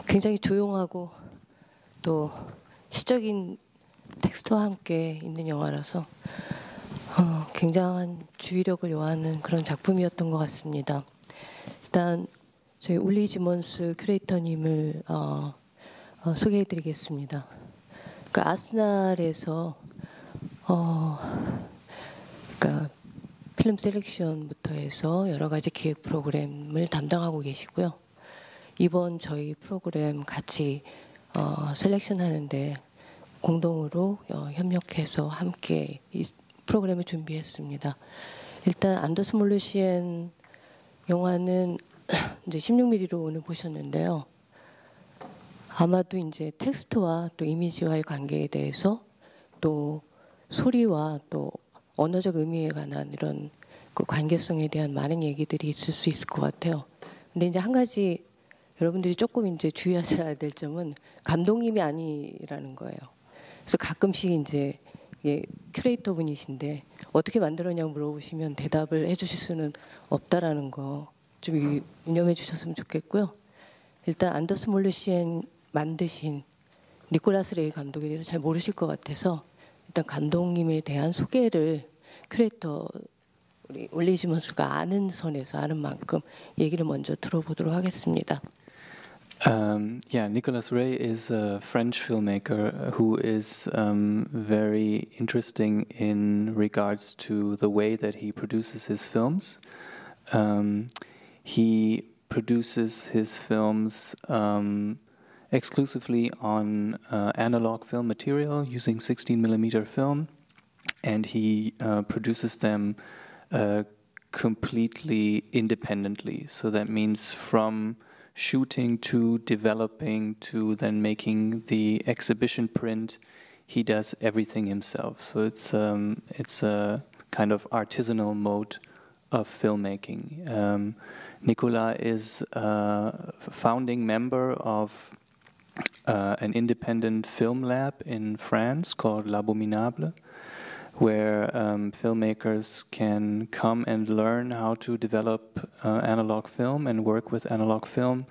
굉장히 조용하고 또 시적인 텍스트와 함께 있는 영화라서 굉장한 주의력을 요하는 그런 작품이었던 것 같습니다. 일단 저희 울리 지먼스 큐레이터님을 소개해드리겠습니다. 그러니까 아스날에서 그러니까 필름 셀렉션부터 해서 여러 가지 기획 프로그램을 담당하고 계시고요. 이번 저희 프로그램 같이 셀렉션 하는데 공동으로 협력해서 함께 이 프로그램을 준비했습니다. 일단 안더스 몰루시엔 영화는 이제 16mm로 오늘 보셨는데요. 아마도 이제 텍스트와 또 이미지와의 관계에 대해서 또 소리와 또 언어적 의미에 관한 이런 그 관계성에 대한 많은 얘기들이 있을 수 있을 것 같아요. 근데 이제 한 가지 여러분들이 조금 이제 주의하셔야 될 점은 감독님이 아니라는 거예요. 그래서 가끔씩 이제 큐레이터 분이신데 어떻게 만들었냐고 물어보시면 대답을 해주실 수는 없다라는 거 좀 유념해 주셨으면 좋겠고요. 일단 안더스 몰루시엔 만드신 니콜라스 레이 감독에 대해서 잘 모르실 것 같아서 일단 감독님에 대한 소개를 큐레이터 우리 울리 지먼스가 아는 선에서 아는 만큼 얘기를 먼저 들어보도록 하겠습니다. Yeah, Nicolas Ray is a French filmmaker who is very interesting in regards to the way that he produces his films. He produces his films exclusively on analog film material using 16mm film, and he produces them completely independently. So that means from shooting to developing to then making the exhibition print, he does everything himself. So it's a kind of artisanal mode of filmmaking. Nicolas is a founding member of an independent film lab in France called L'Abominable, where filmmakers can come and learn how to develop analog film and work with analog film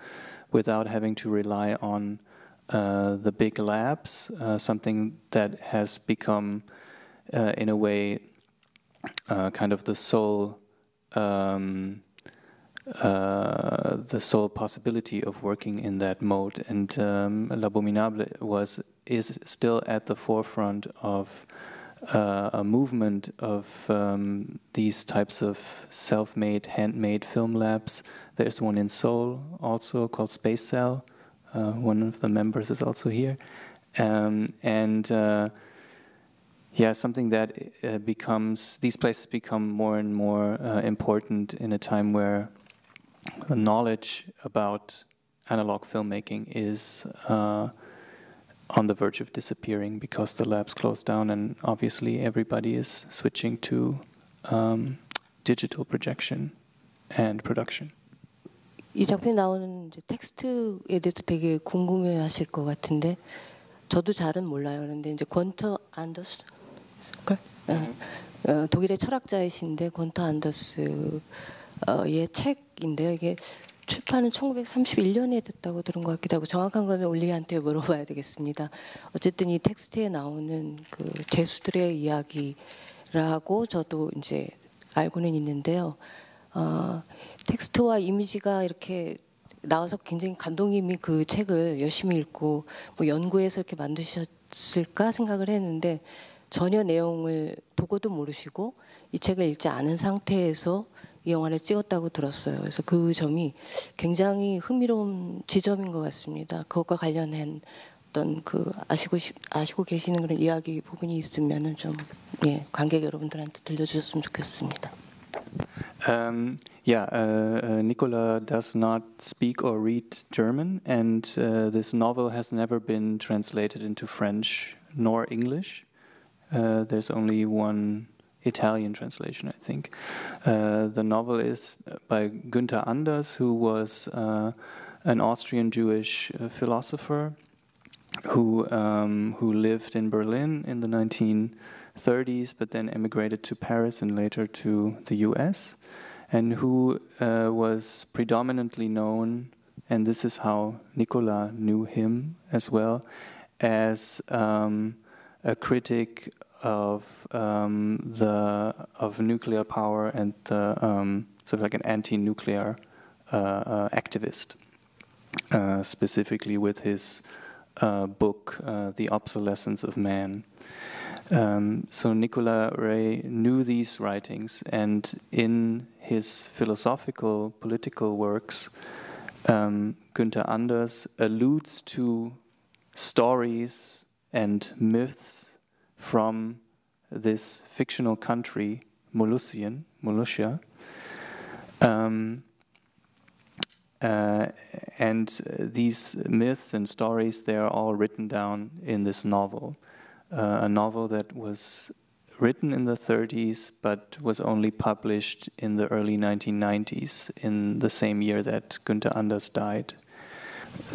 without having to rely on the big labs, something that has become, in a way, kind of the sole possibility of working in that mode. And L'Abominable is still at the forefront of a movement of these types of self-made, handmade film labs. There's one in Seoul also called Space Cell. One of the members is also here. Yeah, something that these places become more and more important in a time where the knowledge about analog filmmaking is on the verge of disappearing because the labs closed down, and obviously everybody is switching to digital projection and production. 이 작품에 나오는 이제 텍스트에 대해서 되게 궁금해하실 것 같은데 저도 잘은 몰라요. 그런데 이제 권터 안더스 독일의 철학자이신데 권터 안더스의 책인데요. 이게 출판은 1931년에 됐다고 들은 것 같기도 하고 정확한 거는 올리한테 물어봐야 되겠습니다. 어쨌든 이 텍스트에 나오는 그 죄수들의 이야기라고 저도 이제 알고는 있는데요. 텍스트와 이미지가 이렇게 나와서 굉장히 감독님이 그 책을 열심히 읽고 뭐 연구해서 이렇게 만드셨을까 생각을 했는데 전혀 내용을 보고도 모르시고 이 책을 읽지 않은 상태에서 이 영화를 찍었다고 들었어요. 그래서 그 점이 굉장히 흥미로운 지점인 것 같습니다. 그것과 관련한 어떤 그 아시고 계시는 그런 이야기 부분이 있으면은 좀 관객 여러분들한테 들려주셨으면 좋겠습니다. Nicolas does not speak or read German, and this novel has never been translated into French nor English. There's only one Italian translation, I think. The novel is by Günther Anders, who was an Austrian Jewish philosopher who lived in Berlin in the 1930s, but then emigrated to Paris and later to the US, and who was predominantly known and this is how Nicola knew him as well, as a critic of nuclear power and the sort of like an anti-nuclear activist, specifically with his book The Obsolescence of Man. So Nicola Ray knew these writings, and in his philosophical, political works, Günther Anders alludes to stories and myths from this fictional country, Molossia. And these myths and stories, they are all written down in this novel. A novel that was written in the 30s, but was only published in the early 1990s, in the same year that Günther Anders died.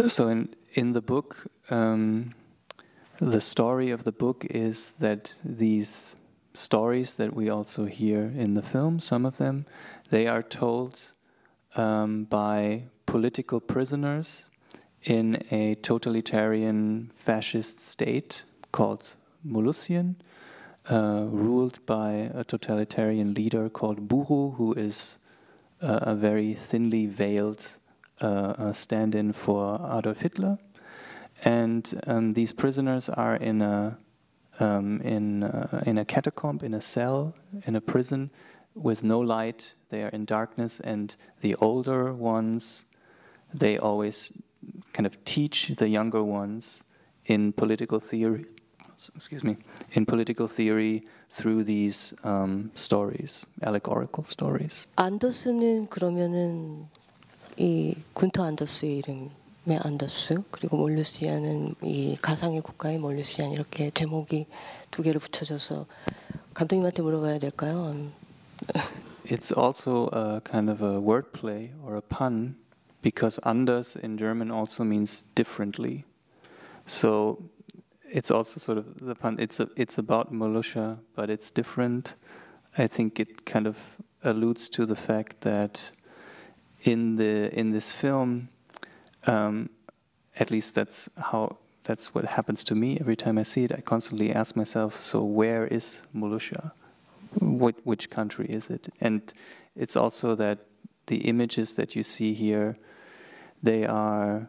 So in the book, the story of the book is that these stories that we also hear in the film, some of them, they are told by political prisoners in a totalitarian fascist state called Molussien, ruled by a totalitarian leader called Buru, who is a very thinly veiled stand-in for Adolf Hitler. And these prisoners are in a catacomb, in a cell, in a prison with no light. They are in darkness, and the older ones, they always kind of teach the younger ones in political theory. In political theory through these stories, allegorical stories. 안더스는 그러면은 이 군터 안더스의 이름의 안더스, 그리고 몰루시안은 이 가상의 국가의 몰루시안, 이렇게 제목이 두 개를 붙여줘서 감독님한테 물어봐야 될까요? It's also a kind of a wordplay or a pun, because Anders in German also means differently. So it's also sort of the pun. It's about Molossia, but it's different. I think it kind of alludes to the fact that in this film, at least that's what happens to me every time I see it. I constantly ask myself, so where is Molossia? Which country is it? And it's also that the images that you see here, they are,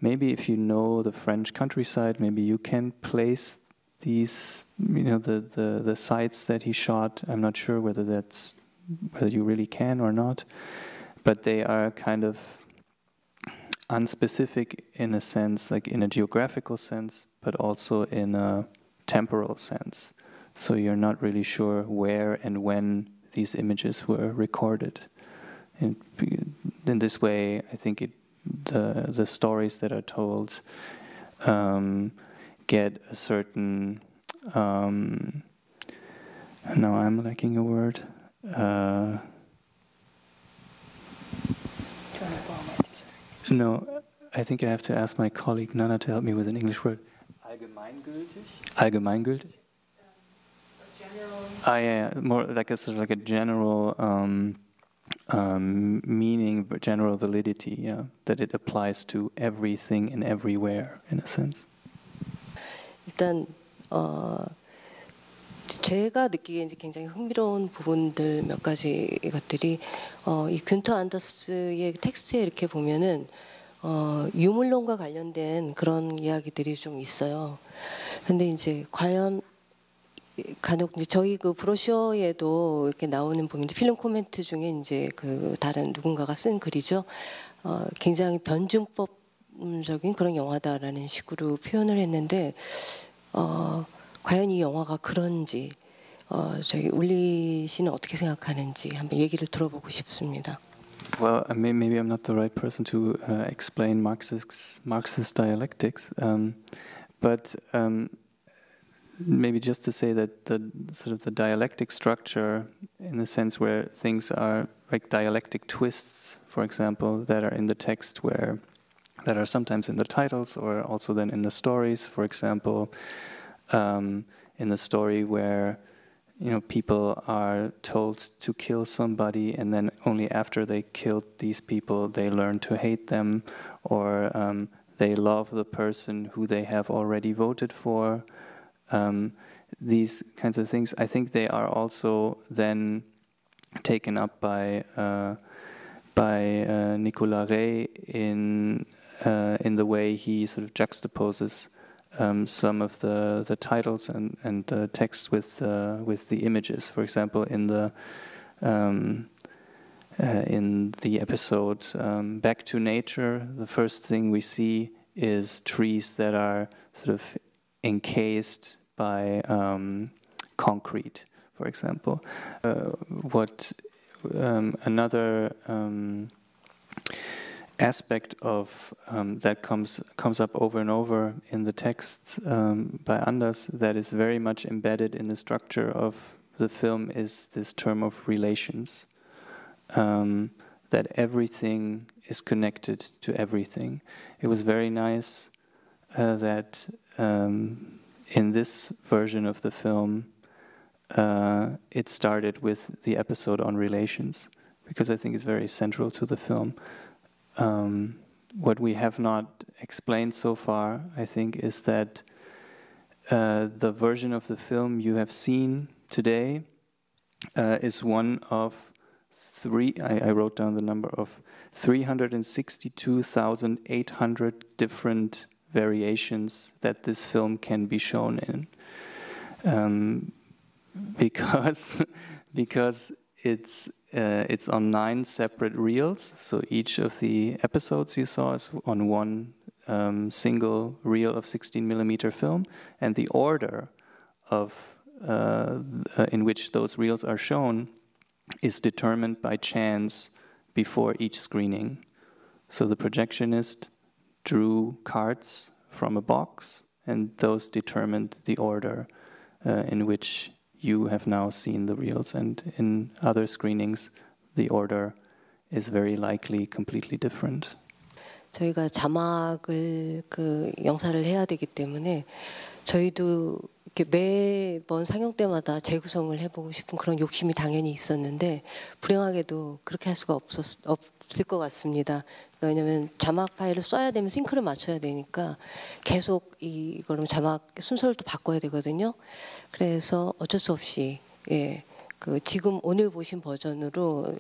maybe if you know the French countryside, maybe you can place these, the sites that he shot. I'm not sure whether you really can or not, but they are kind of unspecific in a sense, like in a geographical sense, but also in a temporal sense. So you're not really sure where and when these images were recorded. And in this way, I think the stories that are told get a certain. Now I'm lacking a word. No, I think I have to ask my colleague Nana to help me with an English word. Allgemeingültig. Allgemeingültig. Yeah, more like a sort of like a general meaning, general validity. Yeah, that it applies to everything and everywhere, in a sense. 일단 제가 느끼기에 이제 굉장히 흥미로운 부분들 몇 가지 것들이 이 균터 안더스의 텍스트에 이렇게 보면은 유물론과 관련된 그런 이야기들이 좀 있어요. 그런데 이제 과연 간혹 이제 저희 그 브로셔에도 이렇게 나오는 부분인데 필름 코멘트 중에 이제 그 다른 누군가가 쓴 글이죠. 굉장히 변증법적인 그런 영화다라는 식으로 표현을 했는데 과연 이 영화가 그런지 저희 울리 씨는 어떻게 생각하는지 한번 얘기를 들어보고 싶습니다. Well, maybe I'm not the right person to explain Marxist dialectics, but maybe just to say that the sort of the dialectic structure, in the sense where things are like dialectic twists, for example, that are in the text, that are sometimes in the titles or also then in the stories. For example, in the story where people are told to kill somebody, and then only after they killed these people, they learn to hate them, or they love the person who they have already voted for. These kinds of things, I think they are also then taken up by Nicolas Rey in the way he sort of juxtaposes some of the titles and the text with the images. For example, in the episode Back to Nature, the first thing we see is trees that are sort of encased by concrete, for example. Another aspect of that comes up over and over in the text by Anders that is very much embedded in the structure of the film is this term of relations. That everything is connected to everything. It was very nice that in this version of the film it started with the episode on relations, because I think it's very central to the film. What we have not explained so far, I think, is that the version of the film you have seen today is one of three, I wrote down the number of 362,800 different variations that this film can be shown in. Because it's on 9 separate reels, so each of the episodes you saw is on one single reel of 16mm film, and the order of in which those reels are shown is determined by chance before each screening. So the projectionist drew cards from a box, and those determined the order in which you have now seen the reels, and in other screenings the order is very likely completely different. 저희가 자막을 그 영사를 해야 되기 때문에 저희도 이렇게 매번 상영 때마다 재구성을 해보고 싶은 그런 욕심이 당연히 있었는데 불행하게도 그렇게 할 수가 없을 것 같습니다. 왜냐하면 자막 파일을 써야 되면 싱크를 맞춰야 되니까 계속 이거를 자막 순서를 또 바꿔야 되거든요. 그래서 어쩔 수 없이 그 지금 오늘 보신 버전으로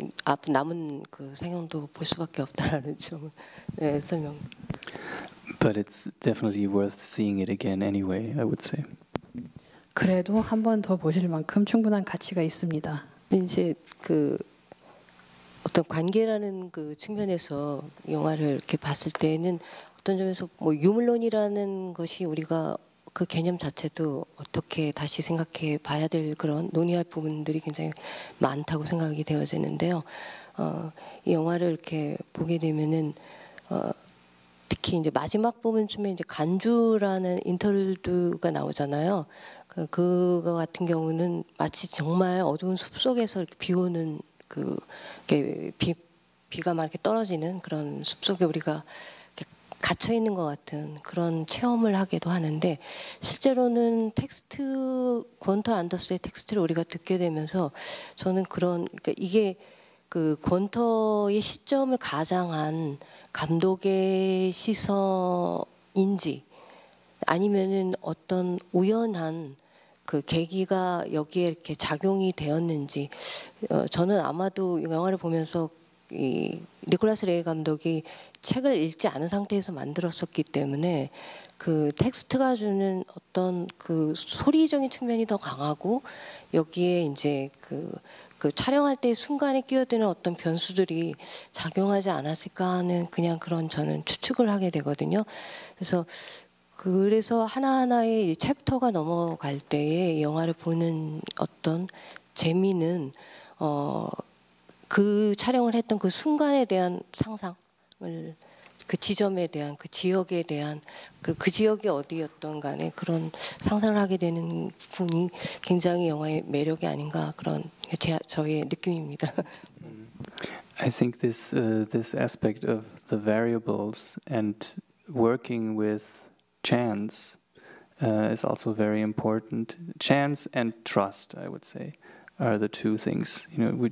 남은 그 상영도 볼 수밖에 없다라는 좀 설명. But it's definitely worth seeing it again anyway, I would say. 그래도 한 번 더 보실 만큼 충분한 가치가 있습니다. 이제 그 어떤 관계라는 그 측면에서 영화를 이렇게 봤을 때는 어떤 점에서 뭐 유물론이라는 것이 우리가 그 개념 자체도 어떻게 다시 생각해 봐야 될 그런 논의할 부분들이 굉장히 많다고 생각이 되어지는데요. 이 영화를 이렇게 보게 되면은 특히 이제 마지막 부분쯤에 이제 간주라는 인터루드가 나오잖아요. 그거 같은 경우는 마치 정말 어두운 숲 속에서 이렇게 비 오는 비가 막 이렇게 떨어지는 그런 숲 속에 우리가 갇혀 있는 것 같은 그런 체험을 하기도 하는데, 실제로는 텍스트 권터 안더스의 텍스트를 우리가 듣게 되면서 저는 그러니까 이게 그 권터의 시점을 가장한 감독의 시선인지 아니면은 어떤 우연한 그 계기가 여기에 이렇게 작용이 되었는지, 저는 아마도 영화를 보면서 이 니콜라스 레이 감독이 책을 읽지 않은 상태에서 만들었었기 때문에 그 텍스트가 주는 어떤 그 소리적인 측면이 더 강하고 여기에 이제 그 촬영할 때 순간에 끼어드는 어떤 변수들이 작용하지 않았을까 하는 그냥 그런 저는 추측을 하게 되거든요. 그래서 하나하나의 챕터가 넘어갈 때에 이 영화를 보는 어떤 재미는 그 촬영을 했던 그 순간에 대한 상상을, 그 지점에 대한, 그 지역에 대한, 그 지역이 어디였던 간에 그런 상상을 하게 되는 부분이 굉장히 영화의 매력이 아닌가, 그런 저의 느낌입니다. I think this aspect of the variables and working with chance is also very important. Chance and trust, I would say, are the two things,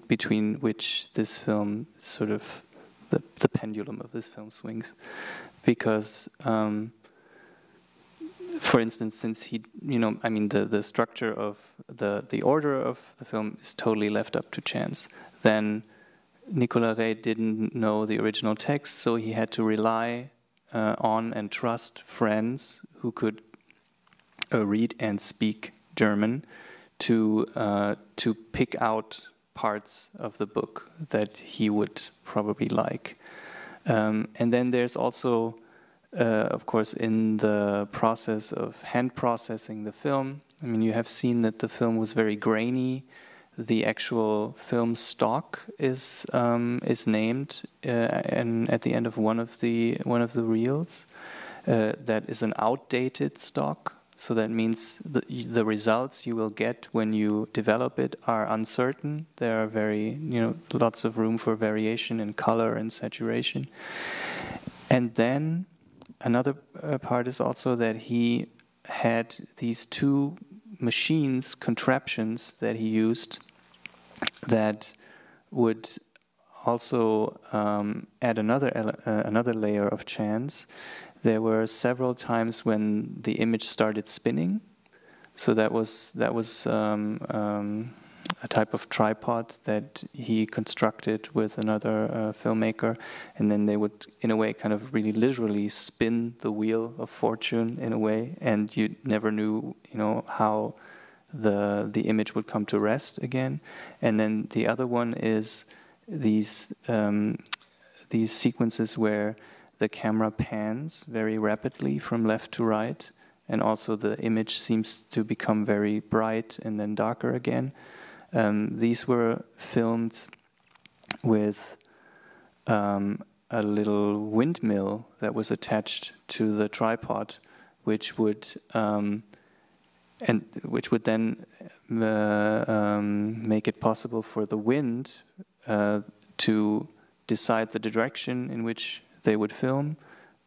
between which this film sort of the pendulum of this film swings, because for instance, since he, the structure of the order of the film is totally left up to chance, then Nicolas Ray didn't know the original text, so he had to rely on and trust friends who could read and speak German to pick out parts of the book that he would probably like. And then there's also, of course, in the process of hand processing the film, you have seen that the film was very grainy. The actual film stock is named and at the end of one of the reels. That is an outdated stock. So that means the results you will get when you develop it are uncertain. There are lots of room for variation in color and saturation. And then another part is also that he had these two machines, contraptions that he used that would also add another layer of chance. There were several times when the image started spinning, so that was a type of tripod that he constructed with another filmmaker, and then they would, in a way, kind of really literally spin the wheel of fortune in a way, and you never knew, how the image would come to rest again. And then the other one is these sequences where the camera pans very rapidly from left to right, and also the image seems to become very bright and then darker again. These were filmed with a little windmill that was attached to the tripod, which would then make it possible for the wind to decide the direction in which they would film,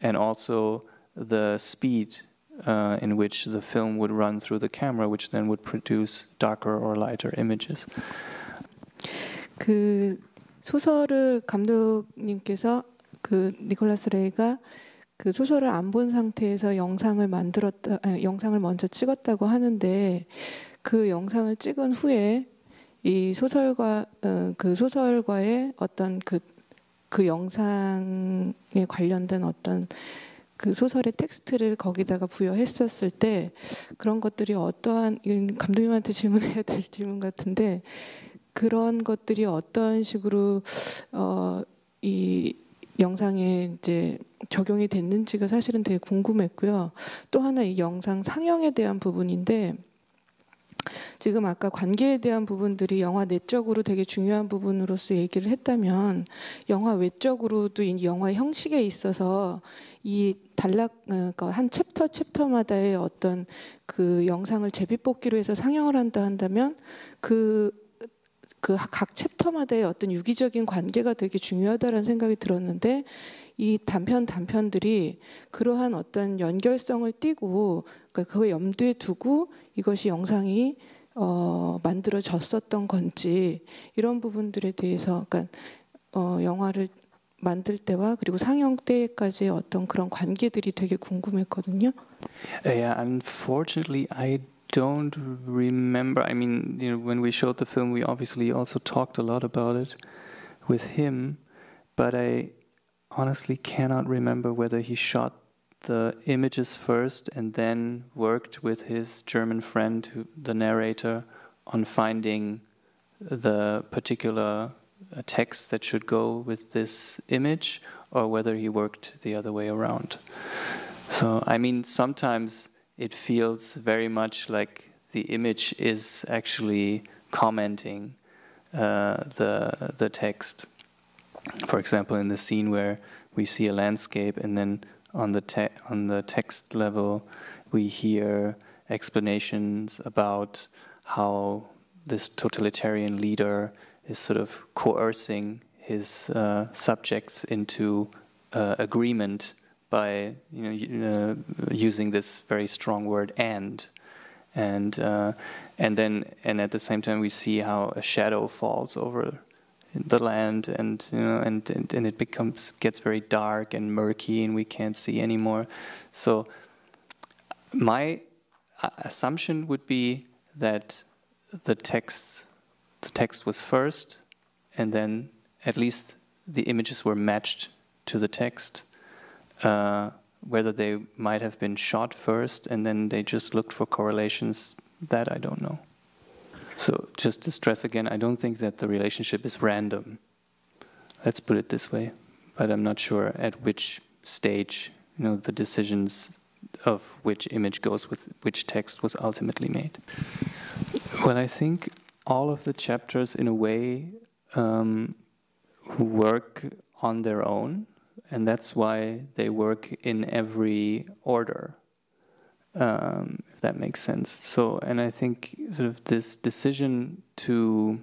and also the speed in which the film would run through the camera, which then would produce darker or lighter images. 그 소설을 감독님께서 니콜라스 레이가 그 소설을 안 본 상태에서 영상을 먼저 찍었다고 하는데, 그 영상을 찍은 후에 이 그 소설과의 어떤 그 영상에 관련된 어떤 그 소설의 텍스트를 거기다가 부여했었을 때, 그런 것들이 어떠한, 감독님한테 질문해야 될 질문 같은데, 그런 것들이 어떤 식으로 이 영상에 이제 적용이 됐는지가 사실은 되게 궁금했고요. 또 하나, 이 영상 상영에 대한 부분인데, 지금 아까 관계에 대한 부분들이 영화 내적으로 되게 중요한 부분으로서 얘기를 했다면, 영화 외적으로도 이 영화 형식에 있어서 이 한 챕터마다의 어떤 그 영상을 제비뽑기로 해서 상영을 한다면 각 챕터마다의 어떤 유기적인 관계가 되게 중요하다는 생각이 들었는데, 이 단편들이 그러한 어떤 연결성을 띠고, 그러니까 그거 염두에 두고 이것이 영상이 만들어졌었던 건지, 이런 부분들에 대해서, 그러니까 영화를 만들 때와 그리고 상영 때까지의 어떤 그런 관계들이 되게 궁금했거든요. Yeah, unfortunately, I don't remember. I mean, when we showed the film, we obviously also talked a lot about it with him, but I honestly cannot remember whether he shot the images first and then worked with his German friend, the narrator, on finding the particular text that should go with this image, or whether he worked the other way around. So, I mean, sometimes it feels very much like the image is actually commenting the text. For example, in the scene where we see a landscape, and then on the text level we hear explanations about how this totalitarian leader is sort of coercing his subjects into agreement by using this very strong word and then at the same time we see how a shadow falls over the land, and it gets very dark and murky, and we can't see anymore. So my assumption would be that the text was first, and then at least the images were matched to the text. Whether they might have been shot first and then they just looked for correlations, that I don't know. So just to stress again, I don't think that the relationship is random. Let's put it this way. But I'm not sure at which stage, the decisions of which image goes with which text was ultimately made. Well, I think all of the chapters, in a way, work on their own, and that's why they work in every order, if that makes sense. So, and I think sort of this decision to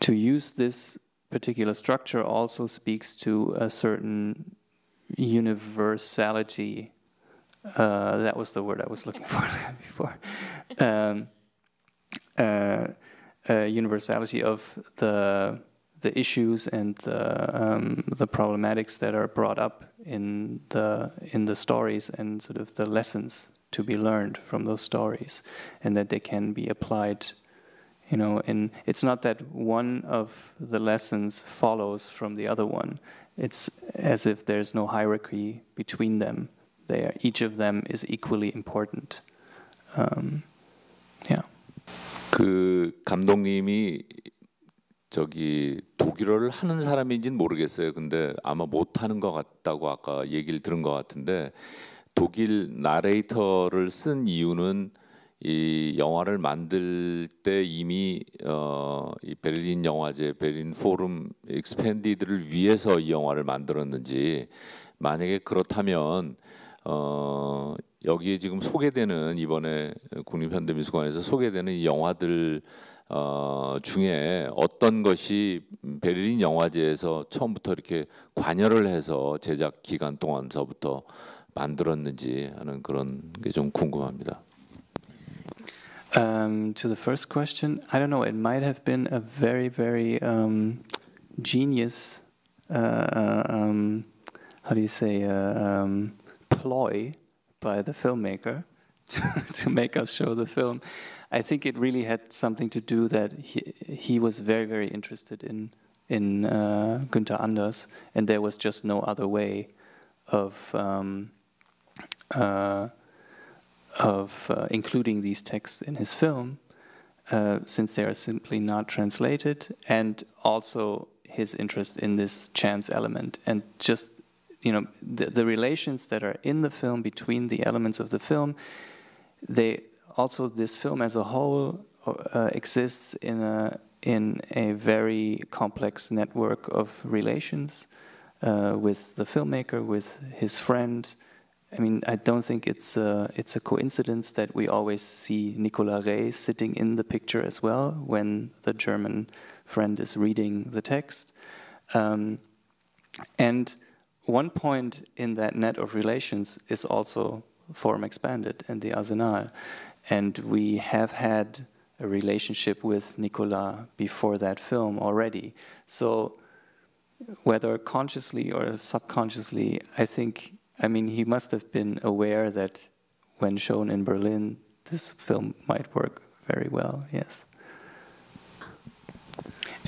use this particular structure also speaks to a certain universality. That was the word I was looking for before. Universality of the issues and the problematics that are brought up in the stories, and sort of the lessons to be learned from those stories, and that they can be applied. And it's not that one of the lessons follows from the other one. It's as if there's no hierarchy between them. Each of them is equally important. Yeah. 그 감독님이 독일어를 하는 사람인지는 모르겠어요. 근데 아마 못하는 것 같다고 아까 얘기를 들은 것 같은데, 독일 나레이터를 쓴 이유는 이 영화를 만들 때 이미 이 베를린 영화제, 베를린 포럼 익스펜디드를 위해서 이 영화를 만들었는지, 만약에 그렇다면 여기에 지금 소개되는, 이번에 국립현대미술관에서 소개되는 이 영화들 중에 어떤 것이 베를린 영화제에서 처음부터 이렇게 관여를 해서 제작 기간 동안서부터 만들었는지 하는 그런 게 좀 궁금합니다. To the first question, I don't know. It might have been a very, very genius, how do you say, ploy by the filmmaker to make us show the film. I think it really had something to do that he was very, very interested in Günther Anders, and there was just no other way of including these texts in his film, since they are simply not translated, and also his interest in this chance element, and just the relations that are in the film between the elements of the film. This film as a whole exists in a very complex network of relations with the filmmaker, with his friend. I mean, I don't think it's a coincidence that we always see Nicolas Rey sitting in the picture as well when the German friend is reading the text. And one point in that net of relations is also Forum Expanded and the Arsenal. And we have had a relationship with Nicolas before that film already. So whether consciously or subconsciously, I mean, he must have been aware that when shown in Berlin, this film might work very well, yes.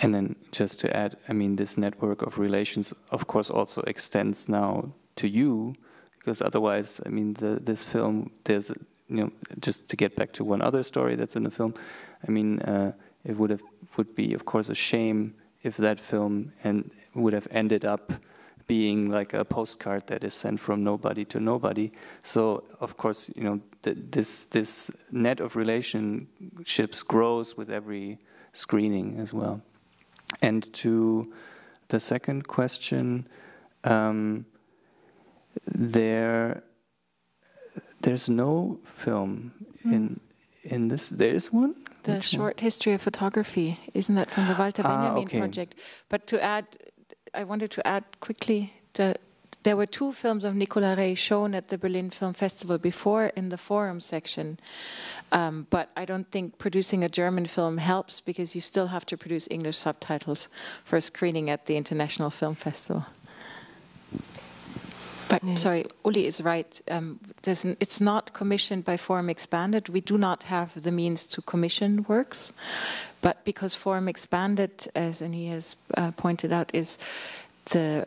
And then just to add, I mean, this network of relations, of course, also extends now to you, because otherwise, I mean, this film, there's, just to get back to one other story that's in the film, I mean, it would be, of course, a shame if that film would have ended up being like a postcard that is sent from nobody to nobody. So, of course, this net of relationships grows with every screening as well. And to the second question, there's no film in this. There is one? The Which short one? history of photography, isn't that from the Walter Benjamin okay. project? But to add, I wanted to add quickly, there were 2 films of Nicolas Rey shown at the Berlin Film Festival before in the forum section, but I don't think producing a German film helps because you still have to produce English subtitles for a screening at the International Film Festival. But sorry, Uli is right. It's not commissioned by Forum Expanded. We do not have the means to commission works, but because Forum Expanded, as Annie has pointed out, is the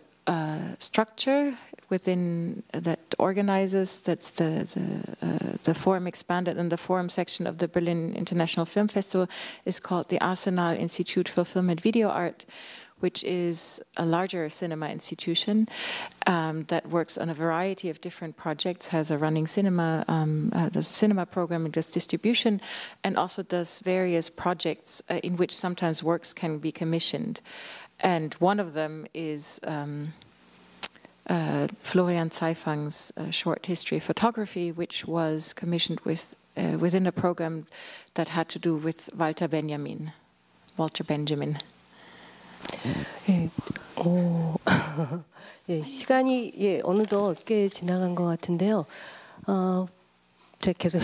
structure within that organizes, that's the Forum Expanded, and the Forum section of the Berlin International Film Festival is called the Arsenal Institute for Film and Video Art, which is a larger cinema institution that works on a variety of different projects, has a running cinema, does a cinema program, and does distribution, and also does various projects in which sometimes works can be commissioned. And one of them is Florian Zeifang's short history of photography, which was commissioned within a program that had to do with Walter Benjamin. 예, 예, 시간이 어느덧 꽤 지나간 것 같은데요. 제가 계속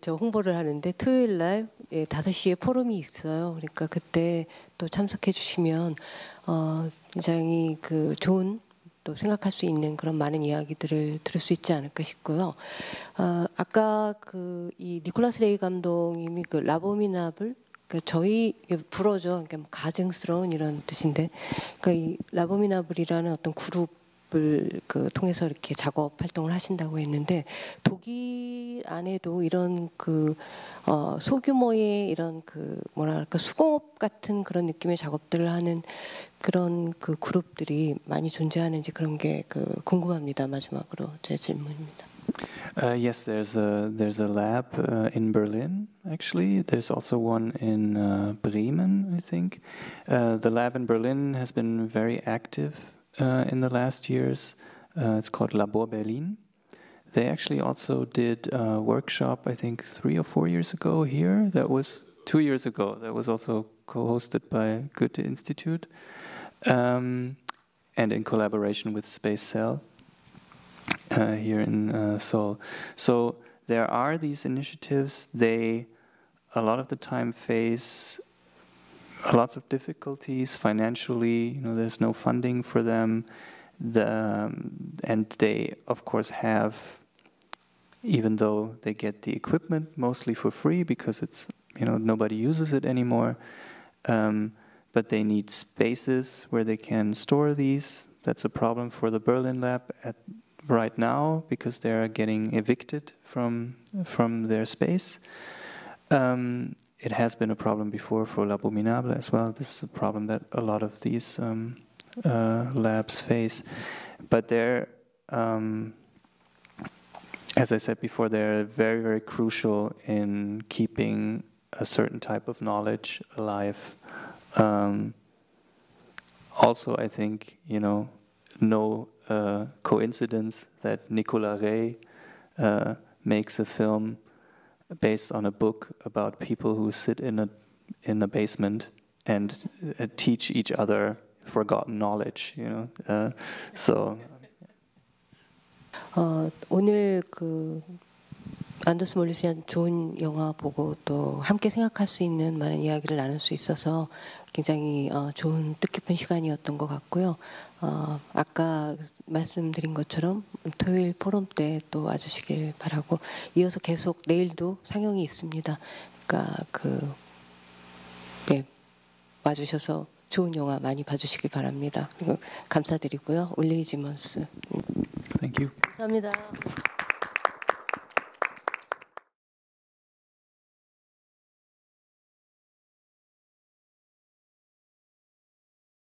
저 홍보를 하는데 토요일 날 5시에 포럼이 있어요. 그러니까 그때 또 참석해 주시면 굉장히 좋은 또 생각할 수 있는 그런 많은 이야기들을 들을 수 있지 않을까 싶고요. 아까 이 니콜라스 레이 감독님이 라보미나블, 저희 불어죠. 그러니까 가증스러운 이런 뜻인데, 이 라보미나블이라는 어떤 그룹을 통해서 이렇게 작업 활동을 하신다고 했는데, 독일 안에도 이런 소규모의 이런 뭐랄까 수공업 같은 그런 느낌의 작업들을 하는 그런 그룹들이 많이 존재하는지 그런 게 궁금합니다. 마지막으로 제 질문입니다. Yes, there's a lab in Berlin. Actually, there's also one in Bremen, I think. The lab in Berlin has been very active in the last years. It's called Labor Berlin. They actually also did a workshop, I think 3 or 4 years ago here. That was 2 years ago. That was also co-hosted by Goethe Institute and in collaboration with Space Cell. Here in Seoul. So there are these initiatives. They, a lot of the time, face lots of difficulties financially. There's no funding for them. And they, of course, have, even though they get the equipment mostly for free because it's, nobody uses it anymore, but they need spaces where they can store these. That's a problem for the Berlin lab right now because they're getting evicted from their space. It has been a problem before for L'Abominable as well. This is a problem that a lot of these labs face. But they're, as I said before, they're very, very crucial in keeping a certain type of knowledge alive. Also, I think, no coincidence that Nicolas Rey makes a film based on a book about people who sit in a basement and teach each other forgotten knowledge. So. 오늘 안더스 몰리스의 좋은 영화 보고 또 함께 생각할 수 있는 많은 이야기를 나눌 수 있어서 굉장히 좋은 뜻깊은 시간이었던 것 같고요. 아까 말씀드린 것처럼 토요일 포럼 때 또 와주시길 바라고 이어서 계속 내일도 상영이 있습니다. 그러니까 네, 와주셔서 좋은 영화 많이 봐주시길 바랍니다. 그리고 감사드리고요. 올리지먼스. Thank you. 감사합니다.